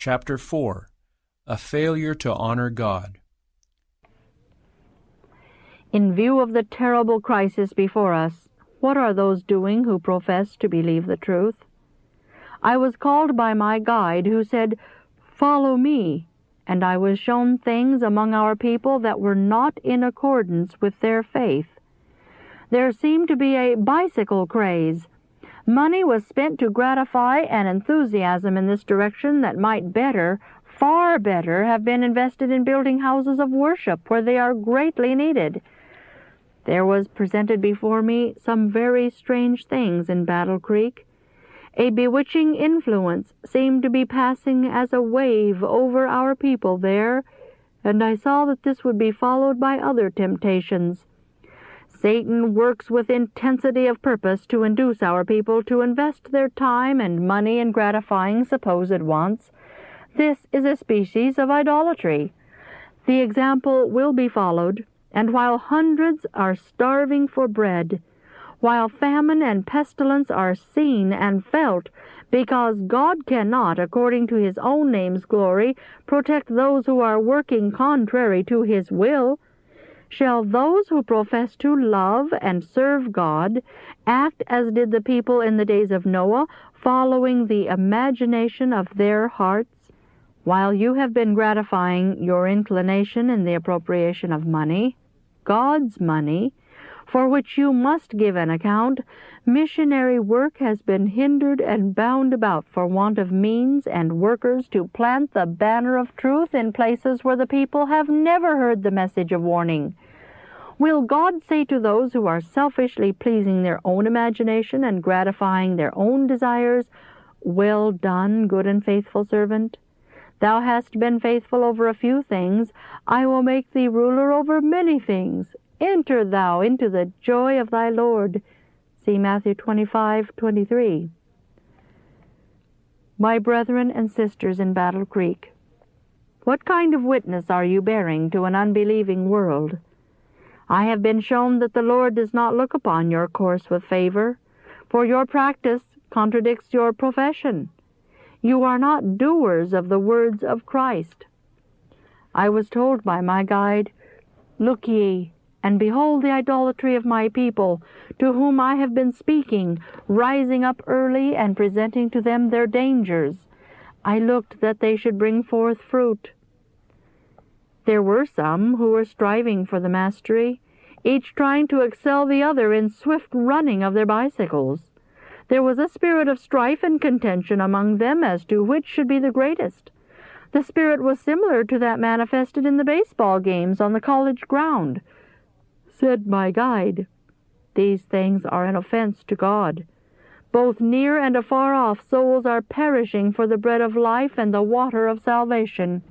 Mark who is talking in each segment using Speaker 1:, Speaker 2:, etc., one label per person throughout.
Speaker 1: Chapter 4. A Failure to Honor God.
Speaker 2: In view of the terrible crisis before us, what are those doing who profess to believe the truth? I was called by my guide, who said, "Follow me," and I was shown things among our people that were not in accordance with their faith. There seemed to be a bicycle craze. Money was spent to gratify an enthusiasm in this direction that might better, far better, have been invested in building houses of worship where they are greatly needed. There was presented before me some very strange things in Battle Creek. A bewitching influence seemed to be passing as a wave over our people there, and I saw that this would be followed by other temptations. Satan works with intensity of purpose to induce our people to invest their time and money in gratifying supposed wants. This is a species of idolatry. The example will be followed, and while hundreds are starving for bread, while famine and pestilence are seen and felt, because God cannot, according to His own name's glory, protect those who are working contrary to His will, shall those who profess to love and serve God act as did the people in the days of Noah, following the imagination of their hearts, while you have been gratifying your inclination in the appropriation of money, God's money, for which you must give an account? Missionary work has been hindered and bound about for want of means and workers to plant the banner of truth in places where the people have never heard the message of warning. Will God say to those who are selfishly pleasing their own imagination and gratifying their own desires, "Well done, good and faithful servant? Thou hast been faithful over a few things, I will make thee ruler over many things. Enter thou into the joy of thy Lord." See Matthew 25:23. My brethren and sisters in Battle Creek, what kind of witness are you bearing to an unbelieving world? I have been shown that the Lord does not look upon your course with favor, for your practice contradicts your profession. You are not doers of the words of Christ. I was told by my guide, "Look ye, and behold the idolatry of my people, to whom I have been speaking, rising up early and presenting to them their dangers. I looked that they should bring forth fruit." There were some who were striving for the mastery, each trying to excel the other in swift running of their bicycles. There was a spirit of strife and contention among them as to which should be the greatest. The spirit was similar to that manifested in the baseball games on the college ground. Said my guide, "These things are an offense to God. Both near and afar off souls are perishing for the bread of life and the water of salvation."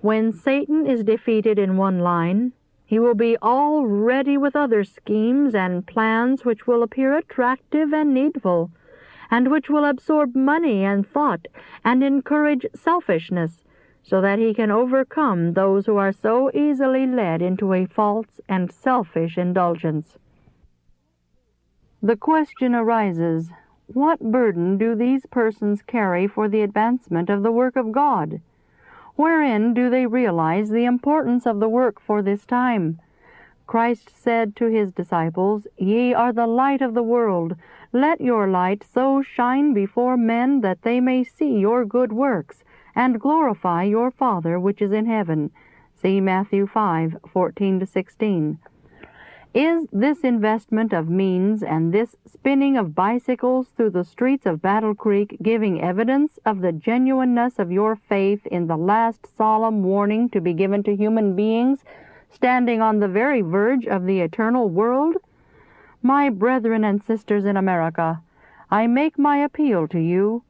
Speaker 2: When Satan is defeated in one line, he will be all ready with other schemes and plans which will appear attractive and needful, and which will absorb money and thought and encourage selfishness, so that he can overcome those who are so easily led into a false and selfish indulgence. The question arises, what burden do these persons carry for the advancement of the work of God? Wherein do they realize the importance of the work for this time? Christ said to His disciples, "Ye are the light of the world. Let your light so shine before men that they may see your good works, and glorify your Father which is in heaven." See Matthew 5:14-16. Is this investment of means and this spinning of bicycles through the streets of Battle Creek giving evidence of the genuineness of your faith in the last solemn warning to be given to human beings standing on the very verge of the eternal world? My brethren and sisters in America, I make my appeal to you.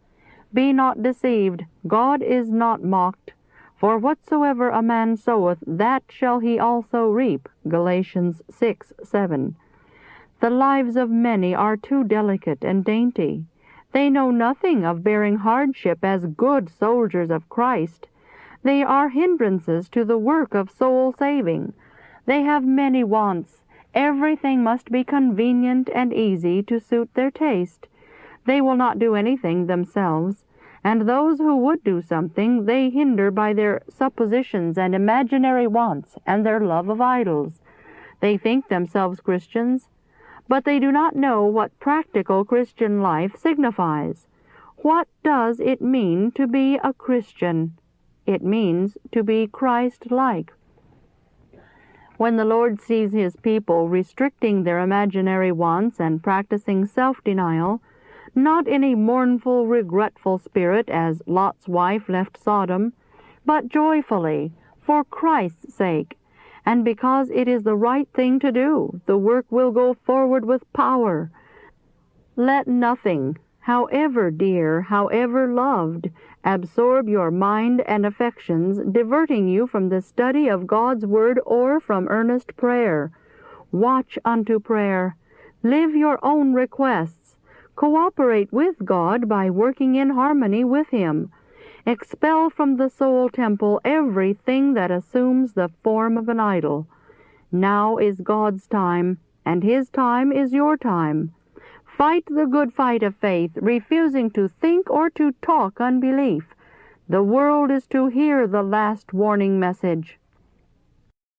Speaker 2: Be not deceived. God is not mocked. For whatsoever a man soweth, that shall he also reap. Galatians 6:7. The lives of many are too delicate and dainty. They know nothing of bearing hardship as good soldiers of Christ. They are hindrances to the work of soul saving. They have many wants. Everything must be convenient and easy to suit their taste. They will not do anything themselves, and those who would do something they hinder by their suppositions and imaginary wants and their love of idols. They think themselves Christians, but they do not know what practical Christian life signifies. What does it mean to be a Christian? It means to be Christ-like. When the Lord sees His people restricting their imaginary wants and practicing self-denial, not in a mournful, regretful spirit as Lot's wife left Sodom, but joyfully, for Christ's sake, and because it is the right thing to do, the work will go forward with power. Let nothing, however dear, however loved, absorb your mind and affections, diverting you from the study of God's Word or from earnest prayer. Watch unto prayer. Live your own requests. Cooperate with God by working in harmony with Him. Expel from the soul temple everything that assumes the form of an idol. Now is God's time, and His time is your time. Fight the good fight of faith, refusing to think or to talk unbelief. The world is to hear the last warning message.